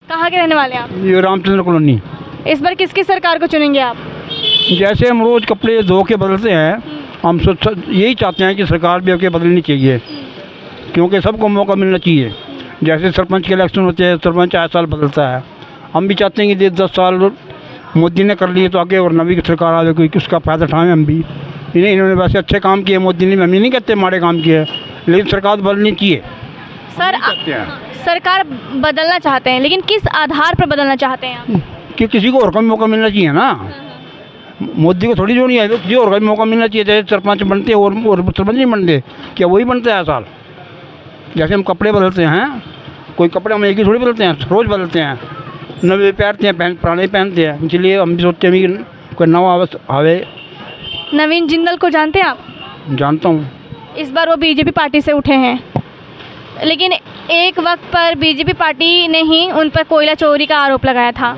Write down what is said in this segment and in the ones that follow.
कहाँ के रहने वाले हैं आप? ये रामचंद्र कॉलोनी। इस बार किसकी सरकार को चुनेंगे आप? जैसे हम रोज़ कपड़े धो के बदलते हैं, हम यही चाहते हैं कि सरकार भी आके बदलनी चाहिए, क्योंकि सबको मौका मिलना चाहिए। जैसे सरपंच के इलेक्शन होते हैं, सरपंच 8 साल बदलता है। हम भी चाहते हैं कि 10 साल मोदी ने कर लिए तो आगे और नवी सरकार आ जाए, कोई उसका फ़ायदा उठाएं हम भी। इन्होंने वैसे अच्छे काम किए मोदी ने, हम ये नहीं कहते माड़े काम किए, लेकिन सरकार बदलनी चाहिए। सर सरकार बदलना चाहते हैं, लेकिन किस आधार पर बदलना चाहते हैं आप? कि किसी को और का भी मौका मिलना चाहिए ना। मोदी को थोड़ी जो नहीं है, तो किसी और का भी मौका मिलना चाहिए। जैसे सरपंच बनते हैं और सरपंच नहीं बनते, क्या वही बनते हैं साल? जैसे हम कपड़े बदलते हैं, कोई कपड़े हम एक ही थोड़ी बदलते हैं, रोज़ बदलते हैं, नवे पहनते हैं, पुराने पहनते हैं। इसलिए हम भी सोचते हैं कि कोई नवा आवे। नवीन जिंदल को जानते हैं आप? जानता हूँ। इस बार वो बीजेपी पार्टी से उठे हैं, लेकिन एक वक्त पर बीजेपी पार्टी ने ही उन पर कोयला चोरी का आरोप लगाया था,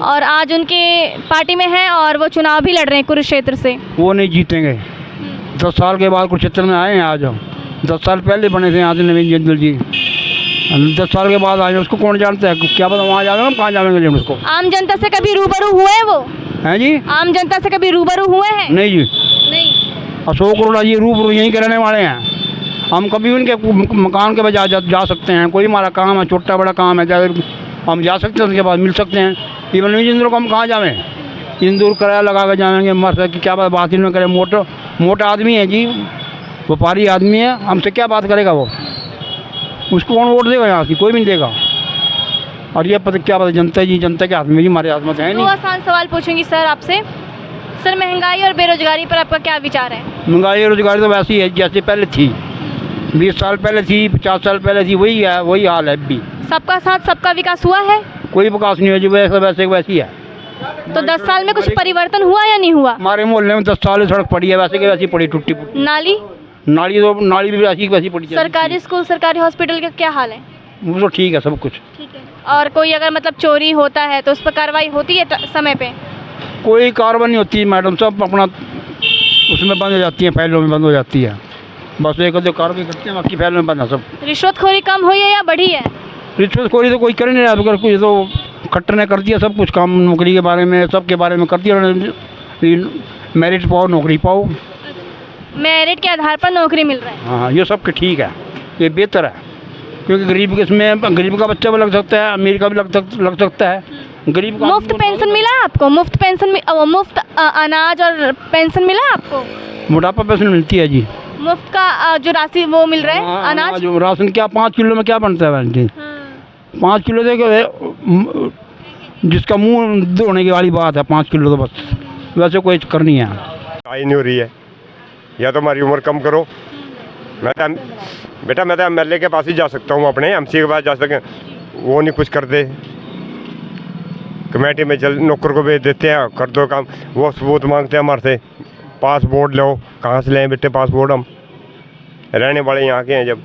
और आज उनके पार्टी में हैं और वो चुनाव भी लड़ रहे हैं कुरुक्षेत्र से। वो नहीं जीतेंगे। 10 साल के बाद कुरुक्षेत्र में आए हैं आज हम। 10 साल पहले बने थे यहाँ से नवीन जिंदल जी। 10 साल के बाद आए, उसको कौन जानता है? क्या पता वहाँ जाएंगे, हम कहाँ जाएंगे लेकिन उसको। आम जनता से कभी रूबरू हुए हैं वो? हैं जी? आम जनता से कभी रूबरू हुए हैं? नहीं जी। नहीं। अशोक अरोड़ा जी रूबरू यहीं के रहने वाले हैं। हम कभी उनके मकान के बजाय जा सकते हैं। कोई हमारा काम है, छोटा बड़ा काम है, जैसे हम जा सकते हैं, उसके बाद मिल सकते हैं। इवन इंदौर को हम कहाँ जाएँ? इंदौर किराया लगा कर जाएंगे, मर की क्या बात ही नहीं करें। मोटा आदमी है जी, व्यापारी आदमी है, हमसे क्या बात करेगा वो? उसको कौन वोट देगा? यहाँ की कोई भी नहीं देगा। और ये पता क्या पता, जनता जी, जनता के हाथ में जी, हमारे हाथ में है दो नहीं। आसान सवाल पूछूंगी सर आपसे। सर, महंगाई और बेरोजगारी पर आपका क्या विचार है? महंगाई और रोजगारी तो वैसी है जैसे पहले थी, 20 साल पहले थी, 50 साल पहले थी, वही है, वही हाल है अभी। सबका साथ सबका विकास हुआ है? कोई विकास नहीं है जी, वैसे वैसी है। तो 10 साल में कुछ परिवर्तन हुआ या नहीं हुआ? हमारे मोहल्ले में 10 साल सड़क पड़ी है, वैसे की वैसी पड़ी, टूटी फूटी। नाली भी वैसी की वैसी पड़ी। सरकारी स्कूल, सरकारी हॉस्पिटल का क्या हाल है? वो तो ठीक है, सब कुछ ठीक है। और कोई अगर मतलब चोरी होता है तो उस पर कार्रवाई होती है समय पे? कोई कार्रवाई नहीं होती मैडम, सब अपना उसमें बंद हो जाती है, फाइलों में बंद हो जाती है। बस एक दो कार्रवाई करते हैं, बाकी फाइलों में बंद है सब। रिश्वतखोरी कम हुई है या बढ़ी है? रिश्वतखोरी तो कोई कर नहीं रहा, अगर कोई तो खट्टर ने कर दिया सब कुछ काम, नौकरी के बारे में, सबके बारे में कर दिया उन्होंने। मेरिट पाओ, नौकरी पाओ। मेरिट के आधार पर नौकरी मिल रहा है? हाँ, ये सब ठीक है, ये बेहतर है, क्योंकि गरीब के इसमें गरीब का बच्चा भी लग सकता है, अमीर का भी लग सकता है। गरीब का मुफ्त पेंशन मिला है आपको? मुफ्त पेंशन, मुफ्त अनाज और पेंशन मिला है आपको? बुढ़ापा पेंशन मिलती है जी। मुफ्त का जो राशि वो मिल रहा है, अनाज? जो राशन क्या 5 किलो में क्या बनता है बहन जी? 5 किलो देखो, जिसका मुंह धोने की वाली बात है, 5 किलो तो बस, वैसे कोई चक्कर नहीं है। आई नहीं हो रही है, या तो हमारी उम्र कम करो। बेटा मैं तो MLA के पास ही जा सकता हूँ, अपने MC के पास जा सकें, वो नहीं कुछ करते। कमेटी में चल नौकर को भेज देते हैं, कर दो काम। वो सबूत मांगते हैं हमारे से, पासपोर्ट लो। कहाँ से लें बेटे पासपोर्ट? हम रहने वाले यहाँ के हैं। जब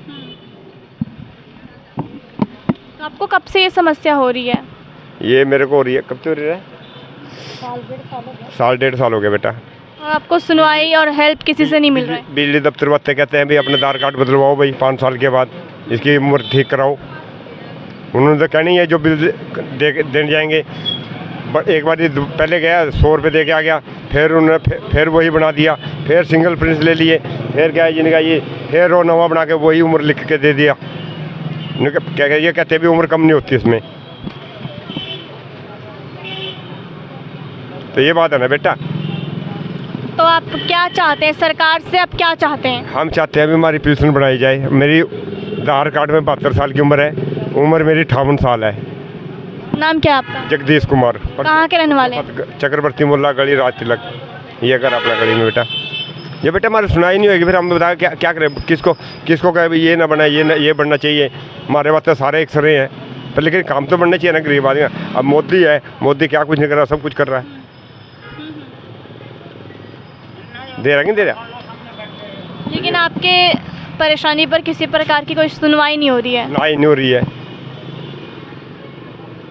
तो आपको कब से ये समस्या हो रही है? ये मेरे को हो रही है, कब से हो रही है? साल डेढ़ साल हो गया बेटा। और आपको सुनवाई और हेल्प किसी से नहीं मिल रहा है? बिजली दफ्तर वाले कहते हैं भाई अपना आधार कार्ड बदलवाओ भाई 5 साल के बाद, इसकी उम्र ठीक कराओ। उन्होंने तो कहनी है जो बिल देने जाएंगे। बट एक बार पहले गया 100 रुपये दे के आ गया, फिर उन्होंने फिर वही बना दिया, फिर सिंगल प्रिंट ले लिए, फिर क्या है जिनका ये फिर वो नवा बना के वही उम्र लिख के दे दिया। क्या ये कहते भी उम्र कम नहीं होती इसमें। तो ये बात है ना बेटा। तो आप क्या चाहते हैं सरकार से? आप क्या चाहते हैं? हम चाहते हैं अभी हमारी पेंशन बढ़ाई जाए। मेरी आधार कार्ड में 72 साल की उम्र है, उम्र मेरी 58 साल है। नाम क्या है आपका? जगदीश कुमार। कहाँ के रहने वाले हैं? चक्रवर्ती मोहल्ला गली राज तिलक, ये कर अपना गली में बेटा। ये बेटा हमारी सुनाई नहीं होगी, फिर हम बताया क्या करें, किसको कहे ये ना बना, ये बनना चाहिए। हमारे पास तो सारे एक्सरे हैं, पर लेकिन काम तो बनना चाहिए ना गरीब आदमी। अब मोदी है, मोदी क्या कुछ नहीं कर रहा, सब कुछ कर रहा है। दे रहा कि दे रहा? लेकिन आपके परेशानी पर किसी प्रकार की कोई सुनवाई नहीं हो रही है? नहीं हो रही है।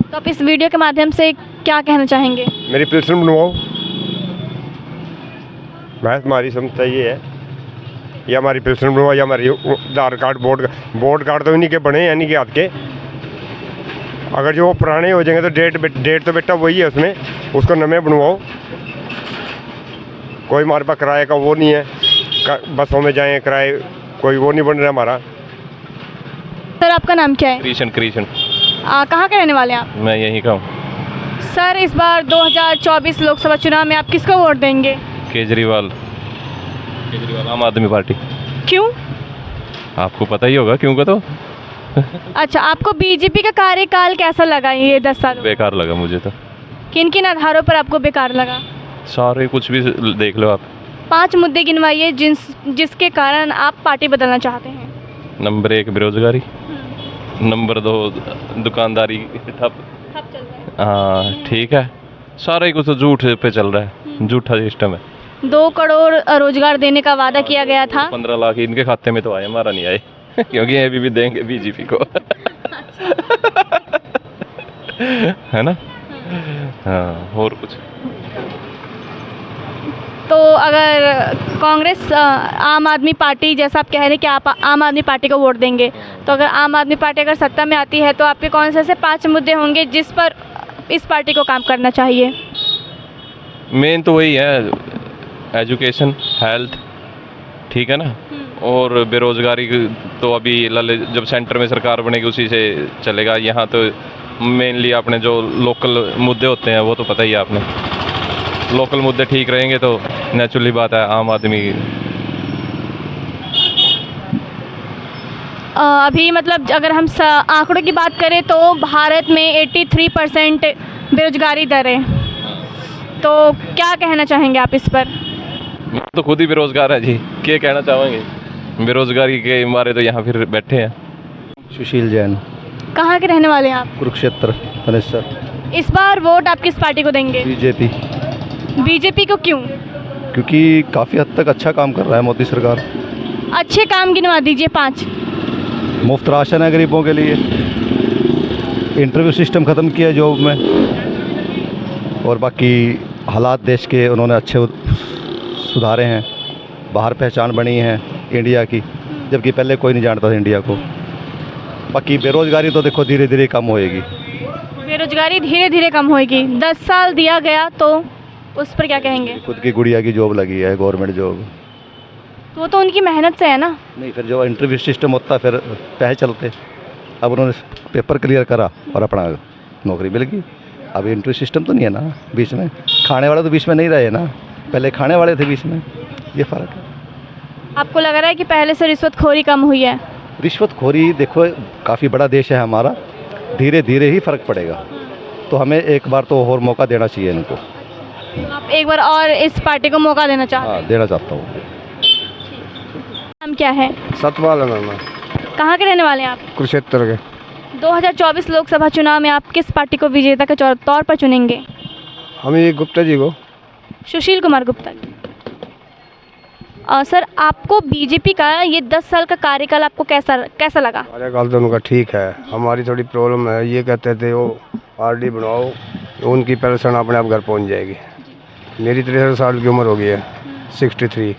तो आप इस वीडियो के माध्यम से क्या कहना चाहेंगे? मेरी पेंशन बनवाओ। बस हमारी समस्या ये है, या हमारी पेंशन बनवाओ या हमारी आधार कार्ड, वोट कार्ड तो इन्हीं के बने हैं, इन्हीं के हाथ के। अगर जो वो पुराने हो जाएंगे तो डेट तो बेटा वही है उसमें, उसको नए बनवाओ। कोई हमारे पास किराए का वो नहीं है, बसों में जाएं किराए, कोई वो नहीं बन रहा हमारा। सर आपका नाम क्या है? कृष्ण कहाँ के रहने वाले हैं आप? मैं यहीं का हूँ। सर इस बार 2024 लोकसभा चुनाव में आप किसको वोट देंगे? केजरीवाल आम आदमी पार्टी। क्यों? आपको पता ही होगा क्यों का तो। अच्छा, आपको बीजेपी का कार्यकाल कैसा लगा ये 10 साल? बेकार लगा मुझे तो। किन किन आधारों पर आपको बेकार लगा? सारे कुछ भी देख लो आप। 5 मुद्दे गिनवाइए जिसके कारण आप पार्टी बदलना चाहते हैं। नंबर 1 बेरोजगारी, नंबर 2 दुकानदारी ठप। हाँ ठीक है, सारा ही कुछ तो झूठ पे चल रहा है, झूठा सिस्टम है। 2 करोड़ रोजगार देने का वादा किया गया था। 15 लाख इनके खाते में तो आए, हमारा नहीं आए क्योंकि अभी भी देंगे बीजेपी को है ना। हाँ और कुछ तो अगर कांग्रेस आम आदमी पार्टी, जैसा आप कह रहे हैं कि आप आम आदमी पार्टी को वोट देंगे, तो अगर आम आदमी पार्टी अगर सत्ता में आती है तो आपके कौन से ऐसे 5 मुद्दे होंगे जिस पर इस पार्टी को काम करना चाहिए? मेन तो वही है, एजुकेशन, हेल्थ, ठीक है ना। और बेरोजगारी तो अभी जब सेंटर में सरकार बनेगी उसी से चलेगा। यहाँ तो मेनली आपने जो लोकल मुद्दे होते हैं वो तो पता ही है आपने। लोकल मुद्दे ठीक रहेंगे तो नेचुरली बात है आम आदमी। अभी मतलब अगर हम आंकड़ों की बात करें तो भारत में 83% बेरोजगारी दर है, तो क्या कहना चाहेंगे आप इस पर? तो खुद ही बेरोजगार है जी, क्या कहना चाहेंगे। बेरोजगारी के मारे तो यहाँ फिर बैठे हैं। सुशील जैन। कहाँ के रहने वाले हैं आप? कुरुक्षेत्र तनेसर। इस बार वोट आप किस पार्टी को देंगे? बीजेपी। बीजेपी को क्यों? क्योंकि काफ़ी हद तक अच्छा काम कर रहा है मोदी सरकार। अच्छे काम गिनवा दीजिए 5। मुफ्त राशन है गरीबों के लिए, इंटरव्यू सिस्टम ख़त्म किया है जॉब में, और बाकी हालात देश के उन्होंने अच्छे सुधारे हैं। बाहर पहचान बनी है इंडिया की, जबकि पहले कोई नहीं जानता था इंडिया को। बाकी बेरोजगारी तो देखो धीरे धीरे कम होएगी। बेरोजगारी धीरे धीरे कम होएगी। 10 साल दिया गया तो उस पर क्या कहेंगे? खुद की गुड़िया की जॉब लगी है, गवर्नमेंट जॉब। तो वो तो उनकी मेहनत से है ना। नहीं, फिर जो इंटरव्यू सिस्टम होता फिर पैसे चलते। अब उन्होंने पेपर क्लियर करा और अपना नौकरी मिल गई। अब इंटरव्यू सिस्टम तो नहीं है ना बीच में, खाने वाले तो बीच में नहीं रहे ना, पहले खाने वाले थे बीच में, ये फ़र्क है। आपको लग रहा है कि पहले से रिश्वतखोरी कम हुई है? रिश्वतखोरी देखो काफ़ी बड़ा देश है हमारा, धीरे धीरे ही फ़र्क पड़ेगा। तो हमें एक बार तो और मौका देना चाहिए इनको। आप एक बार और इस पार्टी को मौका देना चाहते हैं? हाँ, देना चाहता हूँ। नाम क्या है? सतपाल है नाम। कहाँ के रहने वाले हैं आप? कुरुक्षेत्र के। 2024 लोकसभा चुनाव में आप किस पार्टी को विजेता के तौर पर चुनेंगे? हम ये गुप्ता जी को। सुशील कुमार गुप्ता। सर आपको बीजेपी का ये 10 साल का कार्यकाल आपको कैसा लगा? कार्यकाल तो उनका ठीक है, हमारी थोड़ी प्रॉब्लम है। ये कहते थे वो आरडी बनाओ, उनकी पेंशन अपने आप घर पहुंच जाएगी। मेरी 63 साल की उम्र हो गई है, 63,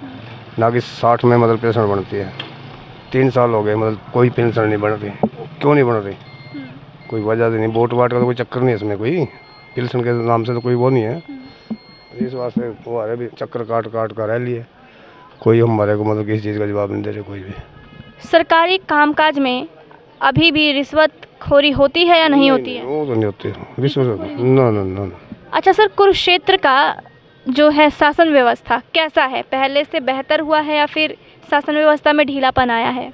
ना कि 60 में मतलब पेंशन बनती है। 3 साल हो गए मतलब कोई पेंशन नहीं बन रही। क्यों नहीं बन रही? कोई वजह नहीं, वोट वाट का तो कोई चक्कर नहीं है इसमें, कोई पेंशन के नाम से तो कोई वो नहीं है। इस वास्ते वो हमारे भी चक्कर काट कर रह लिए, कोई हमारे को मतलब किसी चीज़ का जवाब नहीं दे रहे कोई भी। सरकारी कामकाज में अभी भी रिश्वतखोरी होती है या नहीं होती है? वो तो नहीं होती रिश्वत, ना ना ना। अच्छा सर, कुरुक्षेत्र का जो है शासन व्यवस्था कैसा है? पहले से बेहतर हुआ है या फिर शासन व्यवस्था में ढीलापन आया है?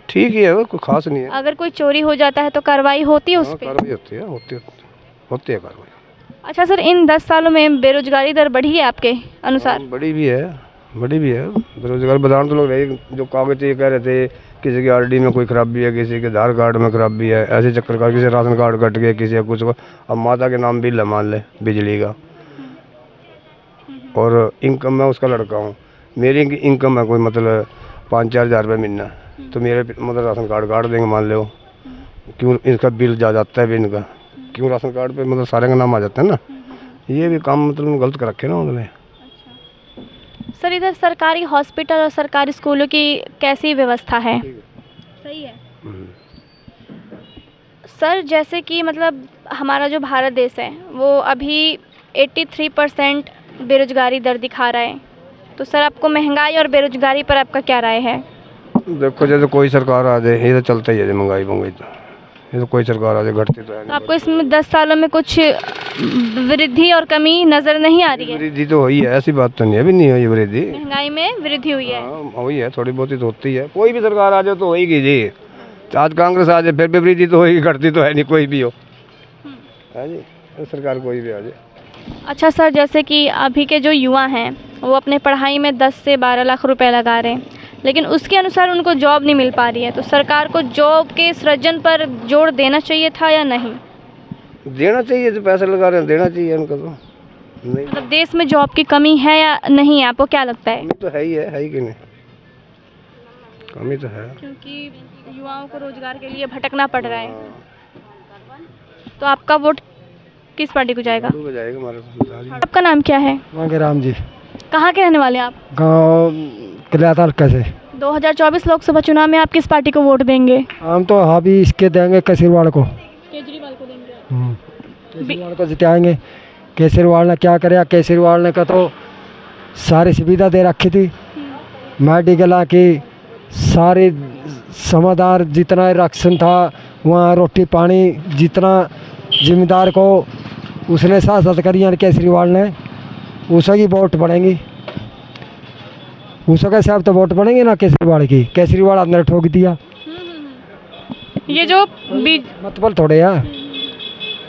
ठीक ही है, वो कोई खास नहीं है। अगर कोई चोरी हो जाता है तो कार्रवाई होती है उस पर? कार्रवाई होती है कार्रवाई। अच्छा सर, इन 10 सालों में बेरोजगारी दर बढ़ी है आपके अनुसार? बड़ी भी है बेरोजगार। बदान तो लोग रहे, जो कागज ये कह रहे थे किसी की आरडी में कोई खराबी है, किसी के आधार कार्ड में खराबी है, ऐसे चक्कर का, किसी राशन कार्ड कट गया, किसी का कुछ। अब माता के नाम बिल है मान ले बिजली का, और इनकम मैं उसका लड़का हूँ, मेरी इनकम है कोई मतलब 5-4 हज़ार रुपये महीना, तो मेरे मतलब राशन कार्ड काट देंगे मान लो। क्यों इसका बिल जा जाता है इनका, क्यों राशन कार्ड पे मतलब सारे का नाम आ जाता है ना। ये भी काम मतलब गलत कर रखे ना उन्होंने। सर इधर सरकारी हॉस्पिटल और सरकारी स्कूलों की कैसी व्यवस्था है? सही है। सर जैसे कि मतलब हमारा जो भारत देश है वो अभी 83% बेरोजगारी दर दिखा रहा है, तो सर आपको महंगाई और बेरोजगारी पर आपका क्या राय है? देखो जैसे कोई सरकार आ जाए ये तो चलता ही है, महंगाई महंगाई तो ये तो कोई सरकार आ जाए घटती तो है तो आपको इसमें 10 सालों में कुछ वृद्धि और कमी नज़र नहीं आ रही है? वृद्धि तो हुई है, ऐसी बात तो नहीं है, अभी नहीं हुई वृद्धि। महंगाई में वृद्धि हुई है। हाँ हुई है, थोड़ी बहुत ही तो होती है, कोई भी सरकार आ जाए तो होगी जी। आज कांग्रेस आ जाए फिर भी वृद्धि तो होगी, घटती तो है नहीं कोई भी हो, है जी, सरकार कोई भी आ जाए। अच्छा सर, जैसे कि अभी के जो युवा हैं वो अपने पढ़ाई में 10 से 12 लाख रुपए लगा रहे हैं, लेकिन उसके अनुसार उनको जॉब नहीं मिल पा रही है, तो सरकार को जॉब के सृजन पर जोर देना चाहिए था या नहीं? देना चाहिए, जो पैसे लगा रहे हैं देना चाहिए उनको तो। नहीं मतलब देश में जॉब की कमी है या नहीं है, आपको क्या लगता है? कमी तो है ही कि नहीं, कमी तो है, क्योंकि युवाओं को रोजगार के लिए भटकना पड़ रहा है। तो आपका वोट किस पार्टी को जाएगा? जाएगा हमारे। आपका नाम क्या है? मांगे राम जी, कहाँ के रहने वाले हैं आप? गाँव किलाता हल्का से। 2024 लोकसभा चुनाव में आप किस पार्टी को वोट देंगे? हम तो हाँ भी इसके देंगे केजरीवाल को। केजरीवाल को देंगे। केजरीवाल को जिताएंगे। केजरीवाल ने क्या कराया? केजरीवाल ने का तो सारी सुविधा दे रखी थी, मेडिकल की सारी समाधान, जितना राशन था वहाँ रोटी पानी जितना जिम्मेदार को उसने साथ साथ करी है केजरीवाल ने, उसकी वोट बढ़ेंगी, उसके हिसाब तो वोट बढ़ेंगे ना केजरीवाल की। केजरीवाल अंदर ठोक दिया, ये जो मतबल थोड़े है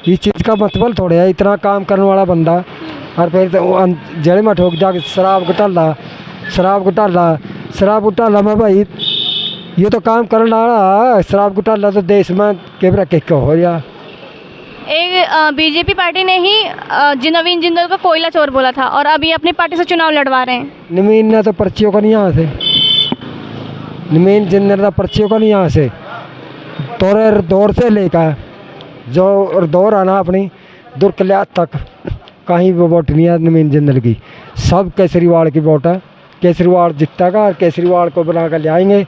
इस चीज़ का, मतबल थोड़े है, इतना काम करने वाला बंदा और फिर तो जेल में ठोक दिया। शराब घोटाला में भाई ये तो काम करने वाला, शराब घोटाला तो देश में केवरा के हो गया। एक बीजेपी पार्टी ने ही नवीन जिंदल को कोयला चोर बोला था और अभी अपनी पार्टी से चुनाव लड़वा रहे हैं। नवीन ने तो पर्चियों का नहीं यहाँ से, नवीन जिंदल का पर्चियों का नहीं यहाँ से, तोरे दौर से लेकर जो दौर आना अपनी दुर्कल्यात तक कहीं वो वोट नहीं है नवीन जिंदल की, सब केजरीवाल की वोट है। केजरीवाल जीतेगा और केजरीवाल को बना कर ले आएंगे।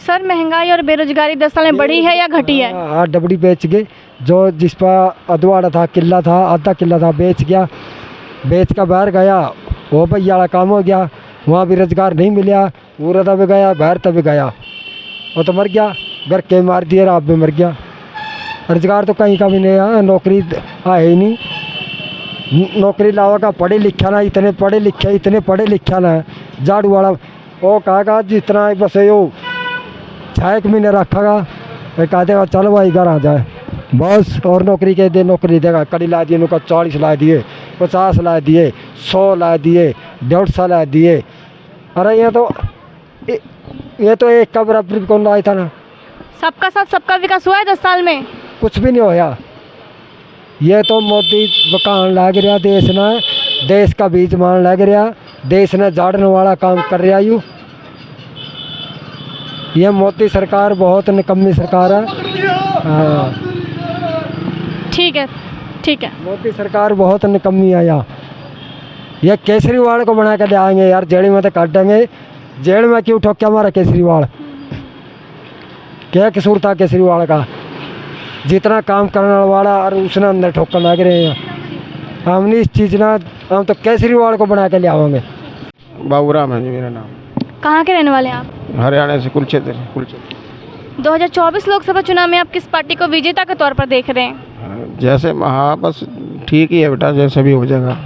सर महंगाई और बेरोजगारी 10 साल में बढ़ी है या घटी है? हाँ डबड़ी बेच गए, जो जिस पर अधवाड़ा था किला था आधा किला था बेच गया, बेच कर बाहर गया, वो भैया वाला काम हो गया, वहाँ भी रोजगार नहीं मिला, वो रदा भी गया बाहर तभी गया, वो तो मर गया, घर के मार दिए आप भी मर गया। रोजगार तो कहीं का भी नहीं है, नौकरी है ही नहीं, नौकरी लावा का पढ़े लिखा ना, इतने पढ़े लिखा ना झाड़ू वाला वो कहेगा जितना बस यो 6 महीने रखेगा, फिर कह देगा चलो भाई घर आ जाए बस, और नौकरी के दे नौकरी देगा। कड़ी ला दिए उनका 40 ला दिए, 50 ला दिए, 100 ला दिए, 150 ला दिए। अरे ये तो एक का बराबर कौन लाया था ना। सबका साथ सबका विकास हुआ है 10 साल में? कुछ भी नहीं होया, ये तो मोदी बकान लग रहा देश ने, देश का बीज मान लग रहा, देश ने झाड़ने वाला काम कर रहा यू। ये मोदी सरकार बहुत निकम्मी सरकार है। हाँ ठीक है मोदी सरकार बहुत निकम्मी है यहाँ। ये केजरीवाल को बना कर ले आएंगे यार, जेल में तो काट देंगे, जेल में क्यों ठोक के हमारा केजरीवाल, क्या कसूर था केजरीवाल का? जितना काम करने वाला और उसने अंदर ठोकर लग रहे हैं। हमने इस चीज़ ना, हम तो केजरीवाल को बना के ले आएंगे। बाबूराम है जी मेरा नाम। कहाँ के रहने वाले हैं आप? हरियाणा से कुरुक्षेत्र। 2024 लोकसभा चुनाव में आप किस पार्टी को विजेता के तौर पर देख रहे हैं? जैसे हाँ बस ठीक ही है बेटा, जैसे भी हो जाएगा।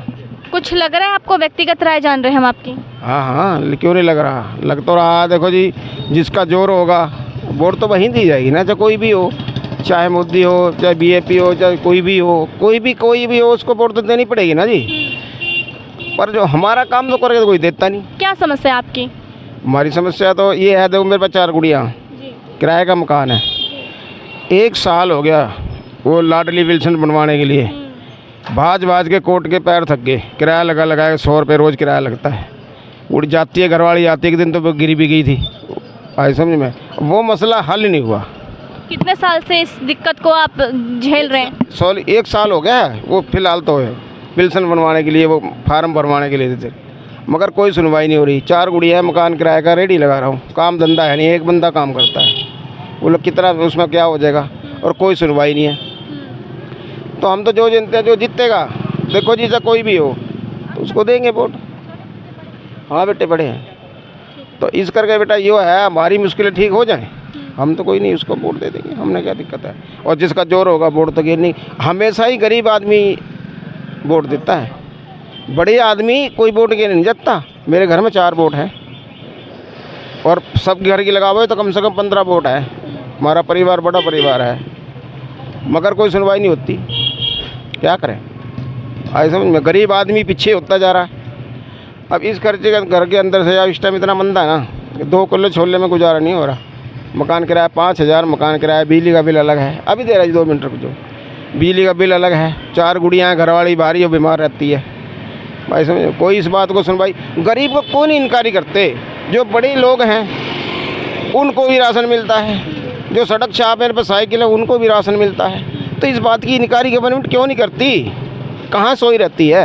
कुछ लग रहा है आपको? व्यक्तिगत राय जान रहे हैं हम आपकी। हाँ क्यों नहीं लग रहा, लग तो रहा। देखो जी, जिसका जोर होगा वोट तो वहीं दी जाएगी ना, चाहे कोई भी हो, चाहे मोदी हो, चाहे बीजेपी हो, चाहे कोई भी हो, कोई भी हो, उसको वोट तो देनी पड़ेगी ना जी। पर जो हमारा काम तो करके तो कोई देता नहीं। क्या समस्या है आपकी? हमारी समस्या तो ये है, देखो मेरे पास 4 गुड़ियाँ, किराए का मकान है, 1 साल हो गया वो लाडली विल्सन बनवाने के लिए भाज के कोर्ट के पैर थक गए। किराया लगा 100 रुपये रोज़ किराया लगता है। उड़ जाती है, घरवाली आती है, एक दिन तो वो गिरी भी गई थी, आई समझ में, वो मसला हल ही नहीं हुआ। कितने साल से इस दिक्कत को आप झेल रहे हैं? 1 साल हो गया है, वो फिलहाल तो है विल्सन बनवाने के लिए, वो फार्म भरवाने के लिए थे, मगर कोई सुनवाई नहीं हो रही। 4 गुड़िया है, मकान किराए का रेडी लगा रहा हूँ, काम धंधा है नहीं, एक बंदा काम करता है, वो लोग कितना उसमें क्या हो जाएगा, और कोई सुनवाई नहीं है। तो हम तो जो जानते हैं, जो जीतेगा देखो जी, चाहे कोई भी हो तो उसको देंगे वोट। हाँ बेटे बड़े हैं, तो इस करके बेटा ये है हमारी मुश्किलें ठीक हो जाएं, हम तो कोई नहीं उसको वोट दे देंगे, हमने क्या दिक्कत है। और जिसका जोर होगा वोट तो गिर नहीं, हमेशा ही गरीब आदमी वोट देता है, बड़े आदमी कोई वोट गिर नहीं जाता। मेरे घर में 4 वोट है और सब घर की लगाओ तो कम से कम 15 वोट है। हमारा परिवार बड़ा परिवार है, मगर कोई सुनवाई नहीं होती, क्या करें। आई समझ में, गरीब आदमी पीछे होता जा रहा है। अब इस खर्चे का घर के अंदर से यार इस टाइम इतना मंदा है ना, 2 किलो छोले में गुजारा नहीं हो रहा। मकान किराया 5,000, मकान किराया, बिजली का बिल अलग है। अभी दे रहा है 2 मिनट रुक जाओ, बिजली का बिल अलग है, 4 गुड़ियाँ हैं, घरवाली भारी और बीमार रहती है। भाई समझ, कोई इस बात को सुनवाई, गरीब को कोई नहीं इनकारी करते। जो बड़े लोग हैं उनको भी राशन मिलता है, जो सड़क छाप पर साइकिल है उनको भी राशन मिलता है। तो इस बात की इनकारी गवर्नमेंट क्यों नहीं करती? कहाँ सोई रहती है?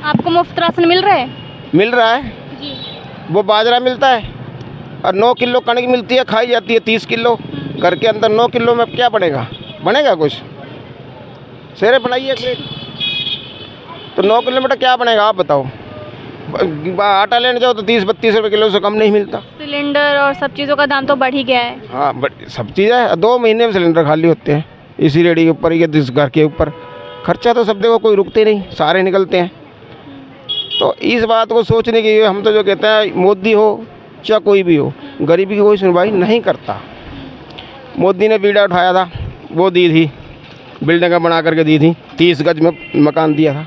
आपको मुफ्त राशन मिल रहा है? मिल रहा है जी। वो बाजरा मिलता है और 9 किलो कणक मिलती है, खाई जाती है 30 किलो। घर के अंदर 9 किलो में क्या बनेगा? बनेगा कुछ? शेरे बनाइए एक प्लेट, तो 9 किलो में क्या बनेगा आप बताओ। आटा लेने जाओ तो 30-32 रुपये किलो से कम नहीं मिलता। सिलेंडर और सब चीज़ों का दाम तो बढ़ ही गया है। हाँ बट सब चीज़ें 2 महीने में सिलेंडर खाली होते हैं, इसी रेडी के ऊपर, ये इस घर के ऊपर खर्चा तो सब देखो कोई रुकते नहीं, सारे निकलते हैं। तो इस बात को सोचने की हम तो जो कहते हैं, मोदी हो चाहे कोई भी हो, गरीबी की कोई सुनवाई नहीं करता। मोदी ने बीड़ा उठाया था, वो दी थी, बिल्डिंगें बना करके दी थी, 30 गज में मकान दिया था,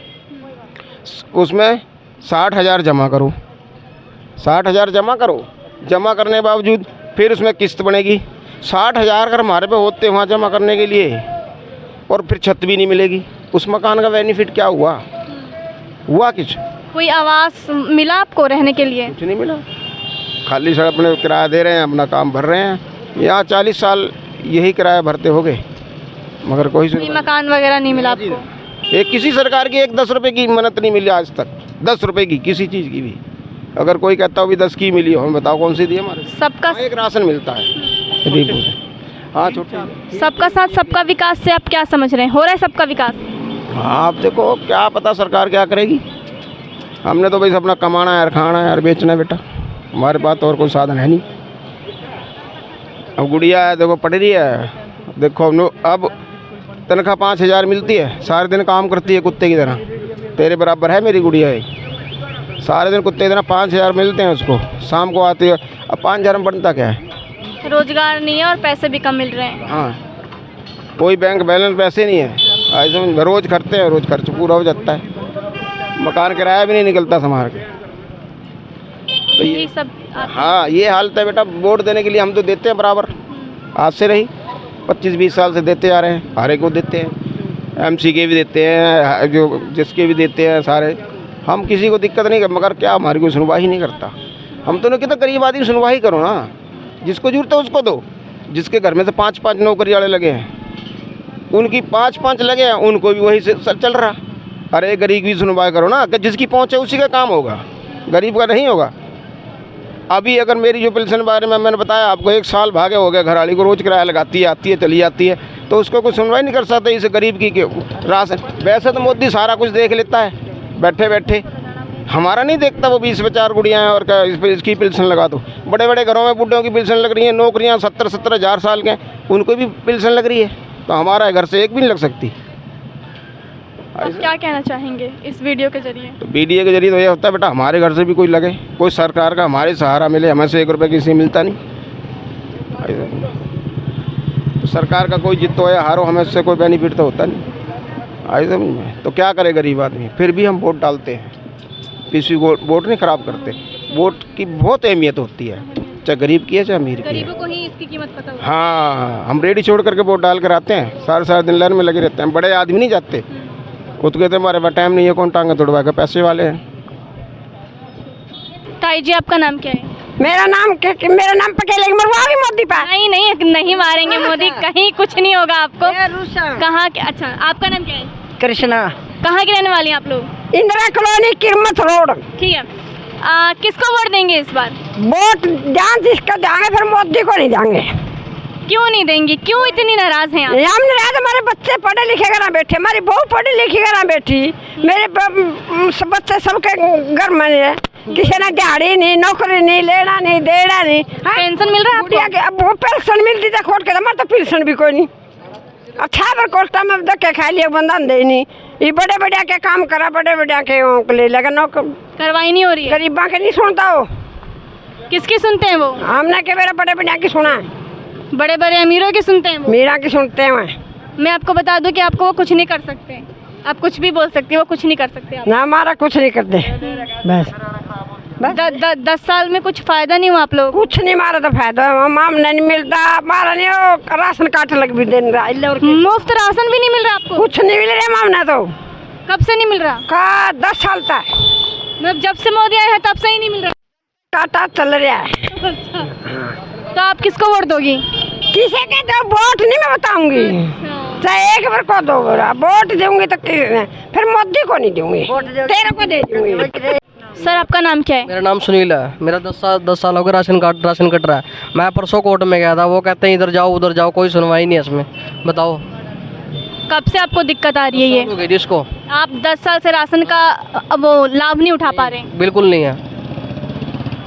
उसमें 60,000 जमा करो, 60,000 जमा करो, जमा करने के बावजूद फिर उसमें किस्त बनेगी। 60,000 अगर हमारे पे होते वहाँ जमा करने के लिए, और फिर छत भी नहीं मिलेगी, उस मकान का बेनिफिट क्या हुआ? हुआ कुछ? कोई आवास मिला आपको रहने के लिए? कुछ नहीं मिला, खाली सड़क अपने किराया दे रहे हैं, अपना काम भर रहे हैं। यहाँ 40 साल यही किराया भरते हो गए, मगर कोई मकान वगैरह नहीं मिला आपको? एक किसी सरकार की 10 रुपये की मन्नत नहीं मिली आज तक, 10 रुपये की किसी चीज़ की भी। अगर कोई कहता हो भी 10 की मिली हो, हम बताओ कौन सी दी हमारे? सबका एक राशन मिलता है। हाँ छोटे, सबका साथ सबका विकास से आप क्या समझ रहे हैं? हो रहा है सबका विकास? हाँ आप देखो, क्या पता सरकार क्या करेगी। हमने तो भाई अपना कमाना है, खाना है और बेचना है बेटा, हमारे पास तो और कोई साधन है नहीं। अब गुड़िया है देखो, पढ़ रही है, देखो अब तनख्वाह 5,000 मिलती है, सारे दिन काम करती है कुत्ते की तरह, तेरे बराबर है मेरी गुड़िया है, सारे दिन कुत्ते की तरह 5,000 मिलते हैं उसको, शाम को आती है। अब 5,000 में बनता क्या है? रोजगार नहीं है और पैसे भी कम मिल रहे हैं। हाँ, कोई बैंक बैलेंस पैसे नहीं है, ऐसे रोज़ करते हैं, रोज़ खर्च पूरा हो जाता है, मकान किराया भी नहीं निकलता संभाल के। तो ये सब हाँ ये हालत है बेटा। वोट देने के लिए हम तो देते हैं बराबर, आज से नहीं 25-20 साल से देते आ रहे हैं, हर एक को देते हैं, MC के भी देते हैं, जो जिसके भी देते हैं सारे। हम किसी को दिक्कत नहीं, मगर क्या हमारी कोई सुनवाई नहीं करता। हम तो नहीं कहते गरीब आदमी सुनवाई करो ना, जिसको जरूरत है उसको दो। जिसके घर में से 5-5 नौकरी वाले लगे हैं, उनकी 5-5 लगे हैं, उनको भी वही से चल रहा। अरे गरीब की सुनवाई करो ना, कि जिसकी पहुँच है उसी का काम होगा, गरीब का नहीं होगा। अभी अगर मेरी जो पेंशन बारे में मैंने बताया आपको, 1 साल भागे हो गया, घरवाली को रोज़ किराया लगाती है, आती है चली जाती है, तो उसको कोई सुनवाई नहीं कर सकता इस गरीब की राशन। वैसे तो मोदी सारा कुछ देख लेता है बैठे बैठे, हमारा नहीं देखता वो। 20 में 4 गुड़ियाँ हैं और क्या इसकी पेंशन लगा दो। बड़े बड़े घरों में बुढ़ों की पेंशन लग रही है, नौकरियाँ 70-70 हज़ार साल के, उनको भी पेंशन लग रही है, तो हमारा घर से एक भी नहीं लग सकती। आप क्या कहना चाहेंगे इस वीडियो के जरिए? तो वीडियो के जरिए तो ये होता है बेटा, हमारे घर से भी कोई लगे, कोई सरकार का हमारे सहारा मिले, हमें से 1 रुपये किसी मिलता नहीं। तो सरकार का कोई जितो या हारो, हमें इससे कोई बेनिफिट तो होता नहीं। आई समझ में? तो क्या करे गरीब आदमी, फिर भी हम वोट डालते हैं, किसी को वोट नहीं ख़राब करते। वोट की बहुत अहमियत होती है, चाहे गरीब की है चाहे अमीर की है। गरीबों को ही इसकी कीमत पता होती है। हाँ, हम रेडी छोड़ करके वोट डाल कर आते हैं, सारे दिन लाइन में लगे रहते हैं। बड़े आदमी नहीं जाते, वो तो कहते हमारे पास टाइम नहीं है, कौन टांगे तोड़वा के, पैसे वाले हैं। ताई जी आपका नाम क्या है? मेरा नाम पकेले मरवाओगे मोदी पर? नहीं मारेंगे मोदी, कहीं कुछ नहीं होगा आपको। कहाँ के? अच्छा, आपका नाम क्या है? कृष्णा। कहाँ के रहने वाले हैं आप लोग? Indira colony, Kirmat road. ठीक है, किसको वोट देंगे इस बार? वोट जान जिसका देंगे, फिर मोदी को नहीं देंगे। क्यों नहीं देंगी, क्यों इतनी नाराज हैं आप? हम नाराज, हमारे बच्चे पढ़े लिखे घर बैठे, हमारी बहू पढ़ी लिखी घर बैठी, मेरे बच्चे सबके घर में है, किसी ने दिहाड़ी नहीं, नौकरी नहीं, लेना नहीं, देना नहीं। पेंशन मिल रहा है बुढ़िया के अब वो पेंशन मिलती था खोट के, हमारे तो पेंशन भी कोई नहीं। अच्छा पर कोष्टा में धक्के खा लिया, बंदा दे नहीं। ये बड़े बड़े के काम करा, बड़े बड़े के ले लगा, नौकर करवाई नहीं हो रही है। गरीबा के नहीं सुनता हो, किसकी सुनते हैं वो? हमने के मेरा बड़े बड़े की सुना है, बड़े बड़े अमीरों की सुनते हैं वो। मीरा की सुनते हैं। मैं आपको बता दूं कि आपको वो कुछ नहीं कर सकते, आप कुछ भी बोल सकते हो, वो कुछ नहीं कर सकते आप। ना हमारा कुछ नहीं करते, बस 10 साल में कुछ फायदा नहीं हुआ आप लोग? कुछ नहीं, मारा तो फायदा हमने नहीं मिलता, हमारा नहीं हो राशन कार्ड लग भी देने रहा, मुफ्त राशन भी नहीं मिल रहा आपको? कुछ नहीं मिल रहा हमने तो। कब से नहीं मिल रहा? का 10 साल तक, मतलब जब से मोदी आए हैं तब से ही नहीं मिल रहा? काटा चल रहा है। तो आप किसको वोट दोगी? किसे के तो वोट नहीं मैं बताऊंगी, चाहे एक बार को दो वोट दूंगी तो फिर मोदी को नहीं दूंगी, तेरे को दे दूंगी। सर आपका नाम क्या है? मेरा नाम सुनील है। मेरा 10 साल हो गया राशन कट रहा है। मैं परसों कोर्ट में गया था, वो कहते हैं इधर जाओ उधर जाओ, कोई सुनवाई नहीं है इसमें। बताओ कब से आपको दिक्कत आ रही है? हो गई जिसको आप 10 साल से राशन का वो लाभ नहीं उठा पा रहे? बिल्कुल नहीं है।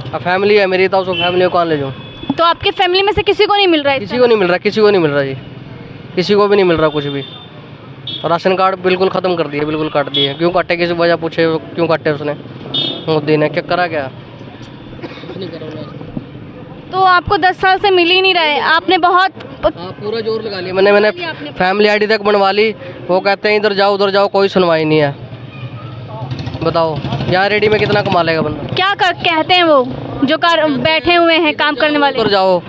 अब फैमिली है मेरी, तो उसको फैमिली को कहाँ ले जाऊँ? तो आपके फैमिली में से किसी को नहीं मिल रहा है? किसी को नहीं मिल रहा, किसी को नहीं मिल रहा जी, किसी को भी नहीं मिल रहा कुछ भी। राशन कार्ड बिल्कुल ख़त्म कर दिए, बिल्कुल काट दिए। क्यों काटे, किसी वजह पूछे क्यों काटे उसने, मोदी ने क्या करा क्या? कुछ नहीं करा। तो आपको 10 साल से मिल ही नहीं रहा है, आपने बहुत पूरा जोर लगा लिया मैंने फैमिली आईडी तक बनवा ली। वो कहते हैं इधर जाओ उधर जाओ, कोई सुनवाई नहीं है। बताओ यहाँ रेडी में कितना कमा लेगा बंदा? क्या कहते हैं वो जो बैठे हुए हैं काम करने वाले? उधर जाओ।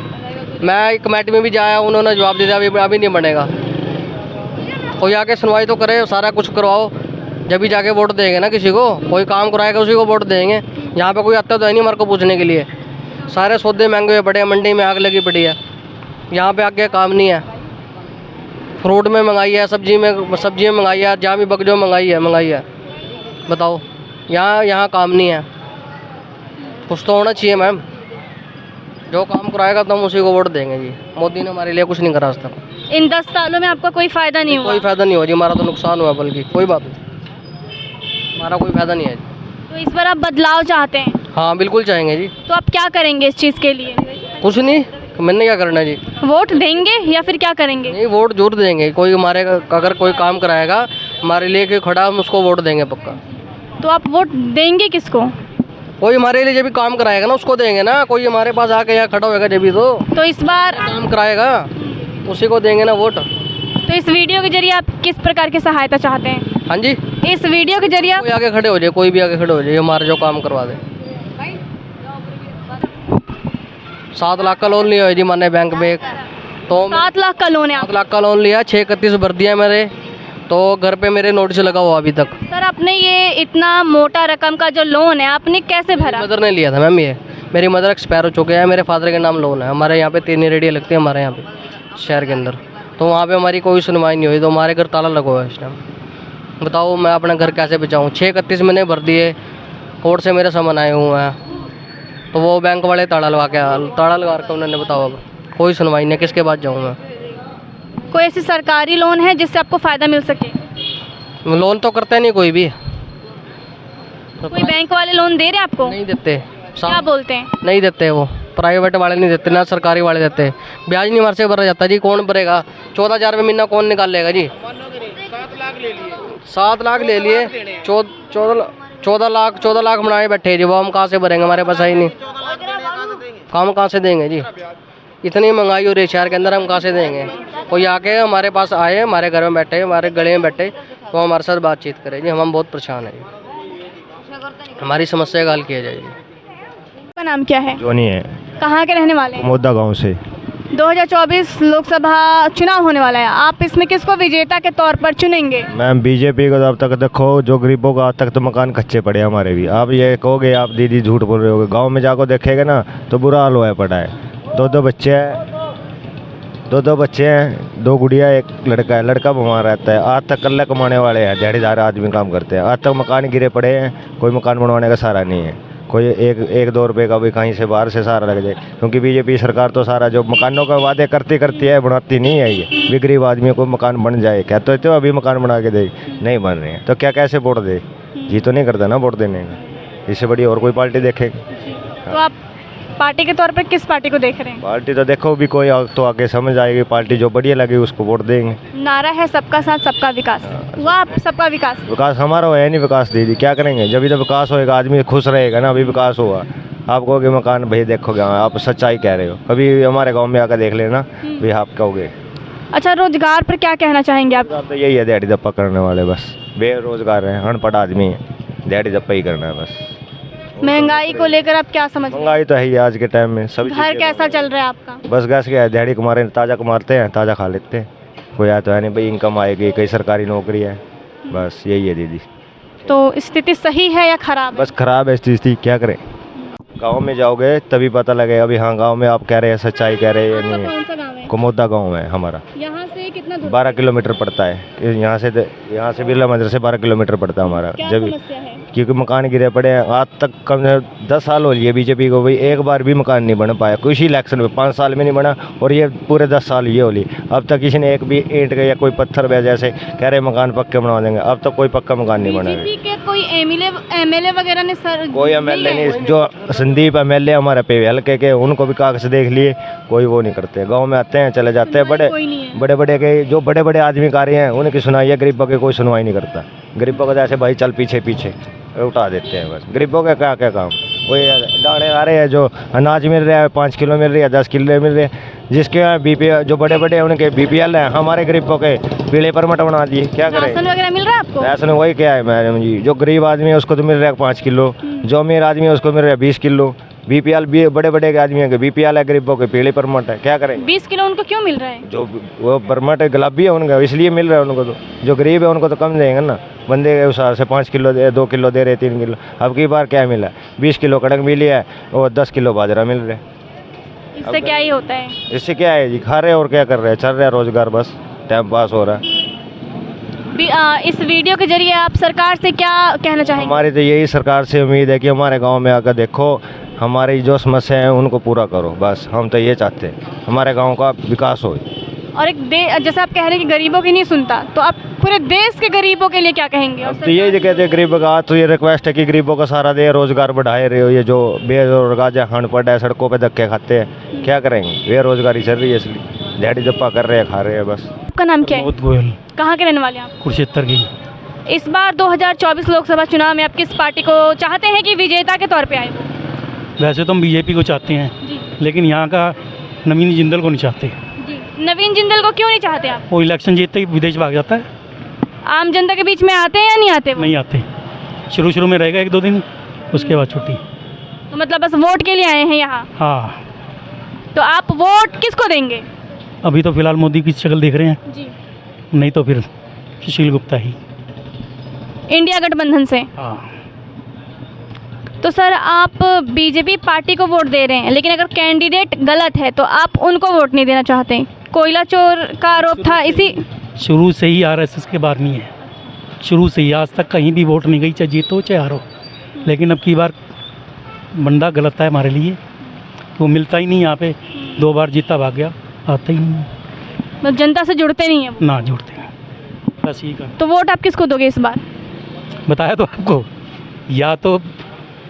मैं कमेटी में भी जाया, उन्होंने जवाब दे दिया अभी नहीं बनेगा। कोई आके सुनवाई तो करे, सारा कुछ करवाओ, जब भी जाके वोट देंगे ना। किसी को कोई काम कराएगा उसी को वोट देंगे। यहाँ पे कोई आता तो है नहीं हमारे को पूछने के लिए। सारे सौदे महंगे हुए पड़े हैं, मंडी में आग लगी पड़ी है, यहाँ पे आगे काम नहीं है। फ्रूट में मंगाई है, सब्जियाँ मंगाई है, जहाँ भी बगजो मंगाई है। बताओ यहाँ काम नहीं है। कुछ तो होना चाहिए मैम, जो काम कराएगा तो हम उसी को वोट देंगे जी। मोदी ने हमारे लिए कुछ नहीं करा आज तक। इन 10 सालों में आपका कोई फायदा नहीं हुआ? कोई फायदा नहीं हुआ जी, हमारा तो नुकसान हुआ, बल्कि कोई बात नहीं, हमारा कोई फायदा नहीं है जी। तो इस बार आप बदलाव चाहते हैं? हाँ बिल्कुल चाहेंगे जी। तो आप क्या करेंगे इस चीज़ के लिए? कुछ नहीं, मैंने क्या करना जी। वोट देंगे या फिर क्या करेंगे? नहीं, वोट जरूर देंगे। कोई हमारे अगर कोई काम कराएगा हमारे लिए कोई खड़ा, हम उसको वोट देंगे पक्का। तो आप वोट देंगे किसको? कोई हमारे लिए जब भी काम कराएगा ना उसको देंगे ना। कोई हमारे पास आके यहाँ खड़ा होगा जब भी तो इस बार काम कराएगा उसी को देंगे ना वोट। तो इस वीडियो के जरिए आप किस प्रकार की सहायता चाहते हैं? हाँ जी, इस वीडियो के जरिए कोई आगे खड़े हो जाए, कोई भी आगे खड़े हो जाए, हमारा जो काम करवा दे। 7 लाख का लोन लिया है जी मैंने बैंक में, तो 7 लाख का लोन है? 7 लाख का लोन लिया, 631 भर दिया मेरे, तो घर पे मेरे नोटिस लगा हुआ अभी तक। सर आपने ये इतना मोटा रकम का जो लोन है आपने कैसे भरा? मदर ने लिया था मैम। ये मेरी मदर एक्सपायर हो चुके हैं, मेरे फादर के नाम लोन है। हमारे यहाँ पे 3 रेडियाँ लगती है हमारे यहाँ पे शहर के अंदर, तो वहाँ पे हमारी कोई सुनवाई नहीं हुई, तो हमारे घर ताला लगा हुआ है इस टाइम। बताओ मैं अपना घर कैसे बचाऊँ? 631 मैंने भर दिए, कोर्ट से मेरे सामान आए हुए हैं, तो वो बैंक वाले ताला लगा कर उन्होंने, बताओ अब कोई सुनवाई नहीं, किसके पास जाऊँ मैं? कोई ऐसी सरकारी लोन है जिससे आपको फ़ायदा मिल सके? लोन तो करते नहीं कोई भी। कोई बैंक वाले लोन दे रहे हैं आपको? नहीं देते। क्या बोलते हैं? नहीं देते, वो प्राइवेट वाले नहीं देते, ना सरकारी वाले देते। ब्याज नहीं हमारे से भरा जाता जी, कौन भरेगा? 14,000 रुपये महीना कौन निकाल लेगा जी? 7 लाख ले लिए, 14 लाख बनाए बैठे जी, वो हम कहाँ से भरेंगे? हमारे पास ही नहीं, हम कहाँ से देंगे जी? इतनी महंगाई हो रही है शहर के अंदर, हम कहाँ से देंगे? कोई आके हमारे पास आए, हमारे घर में बैठे, हमारे गले में बैठे, तो हमारे साथ बातचीत करें जी। हम बहुत परेशान हैं जी, हमारी समस्या का हल किया जाए जी। आपका नाम क्या है? जोनी है, कहाँ के रहने वाले हैं? मोदा गांव से। 2024 लोकसभा चुनाव होने वाला है, आप इसमें किसको विजेता के तौर पर चुनेंगे? मैम बीजेपी को अब तक देखो, जो गरीबों का आज तक तो मकान कच्चे पड़े हैं हमारे भी। आप ये कहोगे आप दीदी झूठ बोल रहे होगे, गांव में जाकर देखेगा ना तो बुरा हाल हुआ पड़ा है। 2 बच्चे हैं, 2 गुड़िया, 1 लड़का है। लड़का बीमार रहता है, आज तक कल्ला कमाने वाले हैं, दिहाड़ीदार आदमी काम करते हैं। आज तक मकान गिरे पड़े हैं, कोई मकान बनवाने का सहारा नहीं है। कोई एक दो रुपये का भी कहीं से बाहर से सारा लग जाए, क्योंकि बीजेपी सरकार तो सारा जो मकानों का वादे करती है बनाती नहीं है। ये भी गरीब आदमी को मकान बन जाए, कहते तो अभी मकान बना के दे, नहीं बन रहे हैं तो क्या कैसे वोट दे? जी तो नहीं करता ना वोट देने का, इससे बड़ी और कोई पार्टी देखेगी। तो आप पार्टी के तौर पर किस पार्टी को देख रहे हैं? पार्टी तो देखो भी कोई तो आगे समझ आएगी, पार्टी जो बढ़िया लगे उसको वोट देंगे। नारा है सबका साथ सबका विकास, हुआ आप सबका विकास? विकास हमारा है नहीं, विकास दीदी क्या करेंगे? जब भी तो विकास होएगा, आदमी खुश रहेगा ना, अभी विकास हुआ। आप कहोगे मकान भाई देखोगे, आप सच्चाई कह रहे हो, कभी हमारे गांव में आकर देख लेना भी आप कहोगे। अच्छा, रोजगार पर क्या कहना चाहेंगे आप? तो यही है, दिहाड़ी दप्पा करने वाले बस बेरोजगार हैं, अनपढ़ आदमी है, दिहाड़ी दप्पा ही करना है बस। महंगाई को लेकर आप क्या समझ रहे हैं? महंगाई तो है ही आज के टाइम में, सभी घर कैसा चल रहा है आपका? बस गैस क्या है, दिहाड़ी कमारे ताज़ा कमाते हैं, ताज़ा खा लेते हैं, कोई आया तो है नहीं भाई, इनकम आएगी, कई सरकारी नौकरी है, बस यही है दीदी। तो स्थिति सही है या खराब है? बस खराब है स्थिति, क्या करें? गांव में जाओगे तभी पता लगेगा अभी। हाँ, गांव में आप कह रहे हैं सच्चाई कह रहे हैं या नहीं? कौन सा गाँव है? कुमोदा गाँव है हमारा। यहाँ से कितना दूर? 12 किलोमीटर पड़ता है यहाँ से बिरला मंदिर से 12 किलोमीटर पड़ता है हमारा। क्या जब समस्या है? क्योंकि मकान गिरे पड़े हैं, आज तक कम से 10 साल हो लिए बीजेपी को, भाई एक बार भी मकान नहीं बन पाया, कुछ ही इलेक्शन में 5 साल में नहीं बना, और ये पूरे 10 साल ये हो ली, अब तक किसी ने एक भी ईंट या कोई पत्थर वे जैसे कह रहे मकान पक्के बनवा देंगे, अब तक कोई पक्का मकान नहीं बना। बीजेपी के कोई एमएलए वगैरह ने सर? कोई एमएलए नहीं, जो संदीप एमएलए हमारे पे हल्के के, उनको भी कागज देख लिए, कोई वो नहीं करते। गाँव में आते हैं चले जाते हैं, बड़े के जो बड़े बड़े आदमी कार्य हैं उनकी सुनाई है, गरीबों की कोई सुनवाई नहीं करता। गरीबों को जैसे भाई चल पीछे पीछे उठा देते हैं बस। गरीबों का क्या क्या काम? कोई दाने आ रहे हैं, जो अनाज मिल रहा है 5 किलो मिल रही है, 10 किलो मिल रही है, जिसके यहाँ बीपीएल जो बड़े बड़े हैं उनके बीपीएल है, हमारे गरीबों के पीले परमट बना दिए, क्या करें? राशन वगैरह मिल रहा है आपको? राशन वही क्या है मैडम जी, जो गरीब आदमी है उसको तो मिल रहा है 5 किलो, जो अमीर आदमी है उसको मिल रहा है 20 किलो। बीपीएल भी बड़े बड़े आदमी है, बीपीएल है, गरीबों के पीले परमट है, क्या करें? 20 किलो उनको क्यों मिल रहा है? जो वो परमट गुलाबी है उनका, इसलिए मिल रहा है उनको। तो जो गरीब है उनको तो कम देंगे ना, बंदे के अनुसार से 5 किलो दे, 2 किलो दे रहे, 3 किलो। अब की बार क्या मिला? 20 किलो कड़क मिली है और 10 किलो बाजरा मिल रहा है। इससे क्या ही होता है? इससे क्या है जी, खा रहे और क्या कर रहे हैं, चल रहा है रोजगार, बस टाइम पास हो रहा है। इस वीडियो के जरिए आप सरकार से क्या कहना चाहेंगे? हमारी तो यही सरकार से उम्मीद है कि हमारे गांव में आकर देखो, हमारी जो समस्या है उनको पूरा करो, बस हम तो ये चाहते हैं हमारे गांव का विकास हो। और जैसे आप कह रहे हैं कि गरीबों की नहीं सुनता, तो आप पूरे देश के गरीबों के लिए क्या कहेंगे? तो यही कहते हैं गरीबों का, तो ये रिक्वेस्ट है कि गरीबों का सारा दे, रोजगार बढ़ाए रहे हो। ये जो बेरोजगार अनपढ़ है, सड़कों पे धक्के खाते हैं, क्या करेंगे? बेरोजगारी चल रही है, इसलिए दिहाड़ी दप्पा कर रहे हैं, खा रहे हैं बस। आपका नाम क्या है? गोयल, कहाँ के रहने वाले हैं आप? कुरुक्षेत्र की। इस बार 2024 लोकसभा चुनाव में आप किस पार्टी को चाहते हैं कि विजेता के तौर पे आए? वैसे तो हम बीजेपी को चाहते हैं जी लेकिन यहाँ का नवीन जिंदल को नहीं चाहते। जी। नवीन जिंदल को क्यों नहीं चाहते आप? वो इलेक्शन जीतते ही विदेश भाग जाता है। आम जनता के बीच में आते हैं या नहीं आते वो? नहीं आते, शुरू में रहेगा 1-2 दिन, उसके बाद छुट्टी। तो मतलब बस वोट के लिए आए हैं यहाँ? हाँ, तो आप वोट किसको देंगे? अभी तो फिलहाल मोदी की शक्ल देख रहे हैं जी। नहीं तो फिर सुशील गुप्ता ही। इंडिया गठबंधन से? हाँ। तो सर आप बीजेपी पार्टी को वोट दे रहे हैं, लेकिन अगर कैंडिडेट गलत है तो आप उनको वोट नहीं देना चाहते? कोयला चोर का आरोप था, इसी शुरू से ही आरएसएस के बार नहीं है, शुरू से ही आज तक कहीं भी वोट नहीं गई, चाहे जीतो चाहे हारो। लेकिन अब की बार बंदा गलत है हमारे लिए, वो मिलता ही नहीं यहाँ पे, 2 बार जीता भाग गया, आता ही नहीं, मतलब जनता से जुड़ते नहीं है वो? ना जुड़ते हैं, बस यही कर। तो वोट आप किसको दोगे इस बार? बताया तो आपको, या तो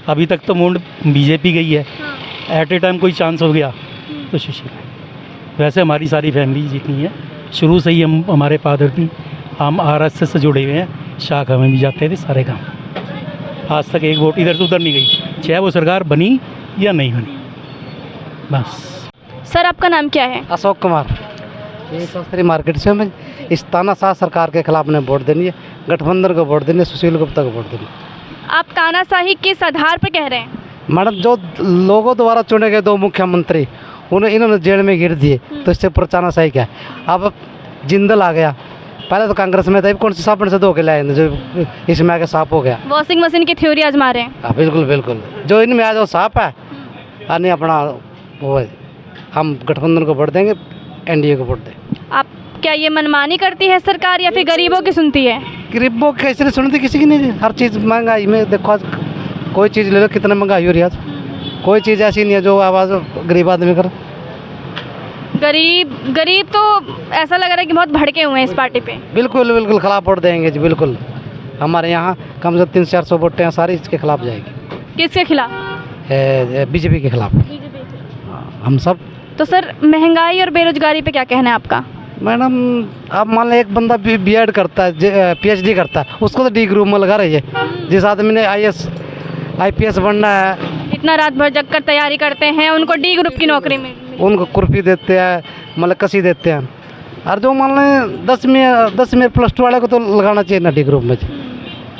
अभी तक तो मूड बीजेपी गई है, एट ए टाइम कोई चांस हो गया तो सुशील। वैसे हमारी सारी फैमिली जितनी है, शुरू से ही हमारे फादर की हम आरएसएस से जुड़े हुए हैं, शाखा में भी जाते थे सारे काम। आज तक एक वोट इधर से उधर नहीं गई, चाहे वो सरकार बनी या नहीं बनी, बस। सर आपका नाम क्या है? अशोक कुमार। ये शास्त्री मार्केट से हमें इस तानाशाह सरकार के खिलाफ ने वोट देनी है, गठबंधन को वोट देनी है, सुशील गुप्ता को वोट देनी है। आप तानाशाही किस आधार पर कह रहे हैं? मैडम, जो लोगों द्वारा चुने गए 2 मुख्यमंत्री इन्होंने जेल में गिर दिए, तो इससे ऊपर तानाशाही क्या है? अब जिंदल आ गया, पहले तो कांग्रेस में था, कौन से साबुन से धो के लाए, जो इसमें आके साफ हो गया। वॉशिंग मशीन की थ्योरी आजमा रहे हैं? हाँ बिल्कुल बिल्कुल, जो इनमें आज वो साफ है, नहीं अपना वो है। हम गठबंधन को वोट देंगे, एनडीए को वोट दें। आप क्या ये मनमानी करती है सरकार या फिर गरीबों की सुनती है? गरीबों की कैसे सुनती, किसी की नहीं। हर चीज़ महंगाई में देखो, आज कोई चीज़ ले लो, कितना महंगाई हो रही है आज। कोई चीज़ ऐसी नहीं है जो आवाज़ गरीब आदमी कर। गरीब तो ऐसा लग रहा है कि बहुत भड़के हुए हैं इस पार्टी पे। बिल्कुल बिल्कुल खिलाफ वोट देंगे जी, बिल्कुल। हमारे यहाँ कम से कम 300-400 वोटें हैं, सारी इसके खिलाफ जाएगी। किसके खिलाफ? बीजेपी के खिलाफ हम सब। तो सर महंगाई और बेरोजगारी पे क्या कहना है आपका? मैडम अब मान लो एक बंदा बीएड करता है, पीएचडी करता है, उसको तो डी ग्रुप में लगा रही है। जिस आदमी ने आईपीएस बनना है, इतना रात भर जग कर तैयारी करते हैं, उनको डी ग्रुप की नौकरी मिल उनको कुर्फी देते हैं, मतलब कसी देते हैं। और जो मान लें 10 में +2 वाले को तो लगाना चाहिए ना डी ग्रुप में।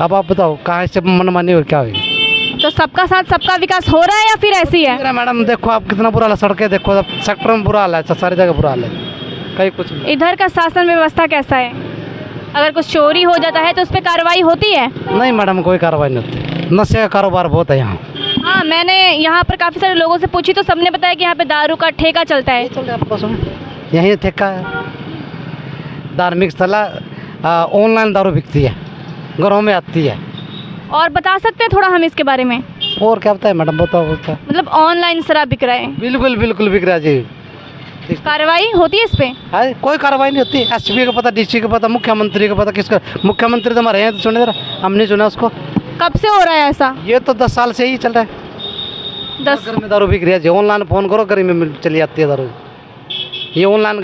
अब आप बताओ कहाँ से मनमानी और क्या होगी? तो सबका साथ सबका विकास हो रहा है या फिर ऐसी है? मैडम देखो आप कितना बुरा हाल है, सड़कें देखो, सेक्टर में बुरा हाल है, सारी जगह बुरा हाल है, कहीं कुछ नहीं। इधर का शासन व्यवस्था कैसा है? अगर कुछ चोरी हो जाता है तो उस पर कार्रवाई होती है? नहीं मैडम, कोई कार्रवाई नहीं होती। नशे का कारोबार बहुत है यहाँ। हाँ, मैंने यहाँ पर काफ़ी सारे लोगों से पूछी तो सबने बताया कि यहाँ पे दारू का ठेका चलता है। यहीं ठेका है, धार्मिक स्थल है, ऑनलाइन दारू बिकती है, घरों में आती है। और बता सकते हैं थोड़ा हम इसके बारे में? और क्या बताए मैडम, बताओ। मतलब ऑनलाइन शराब बिक रहा है? बिल्कुल बिल्कुल बिक रहा है जी। कार्रवाई होती है इस पे? है कोई कार्रवाई नहीं होती। एसपी को पता, डीसी को पता, मुख्यमंत्री को पता। किसका मुख्यमंत्री तो हमारे यहाँ तो सुने जरा, हमने सुना उसको। कब से हो रहा है ऐसा? ये तो 10 साल से ही चल रहा है। 10 घर में दारू बिक रही है जी। ऑनलाइन फ़ोन करो, घर में चली आती है दारू। ये ऑनलाइन